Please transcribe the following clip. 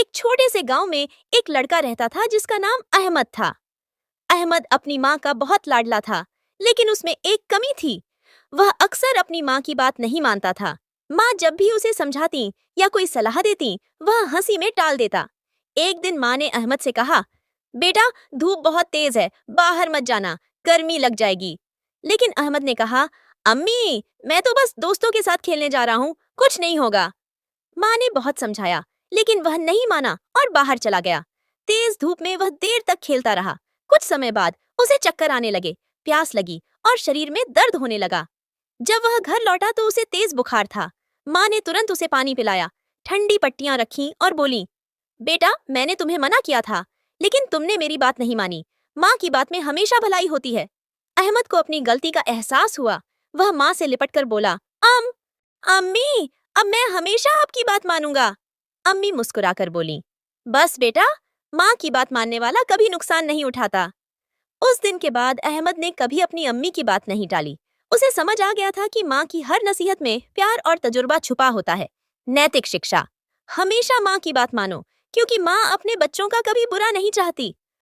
एक छोटे से गांव में एक लड़का रहता था जिसका नाम अहमद था। अहमद अपनी माँ का बहुत लाडला था, लेकिन उसमें एक कमी थी। वह अक्सर अपनी माँ की बात नहीं मानता था। माँ जब भी उसे समझाती या कोई सलाह देती, वह हंसी में टाल देता। एक दिन माँ ने अहमद से कहा, बेटा, धूप बहुत तेज है, बाहर मत जाना, गर्मी लग जाएगी। लेकिन अहमद ने कहा, अम्मी, मैं तो बस दोस्तों के साथ खेलने जा रहा हूँ, कुछ नहीं होगा। माँ ने बहुत समझाया, लेकिन वह नहीं माना और बाहर चला गया। तेज धूप में वह देर तक खेलता रहा। कुछ समय बाद उसे चक्कर आने लगे, प्यास लगी और शरीर में दर्द होने लगा। जब वह घर लौटा तो उसे तेज बुखार था। माँ ने तुरंत उसे पानी पिलाया, ठंडी पट्टियां रखीं और बोली, बेटा, मैंने तुम्हें मना किया था, लेकिन तुमने मेरी बात नहीं मानी। माँ की बात में हमेशा भलाई होती है। अहमद को अपनी गलती का एहसास हुआ। वह माँ से लिपटकर बोला, अम्मी, अब मैं हमेशा आपकी बात मानूंगा। अम्मी मुस्कुराकर बोली, बस बेटा, माँ की बात मानने वाला कभी नुकसान नहीं उठाता। उस दिन के बाद अहमद ने कभी अपनी अम्मी की बात नहीं टाली। उसे समझ आ गया था कि माँ की हर नसीहत में प्यार और तजुर्बा छुपा होता है। नैतिक शिक्षा, हमेशा माँ की बात मानो, क्योंकि माँ अपने बच्चों का कभी बुरा नहीं चाहती।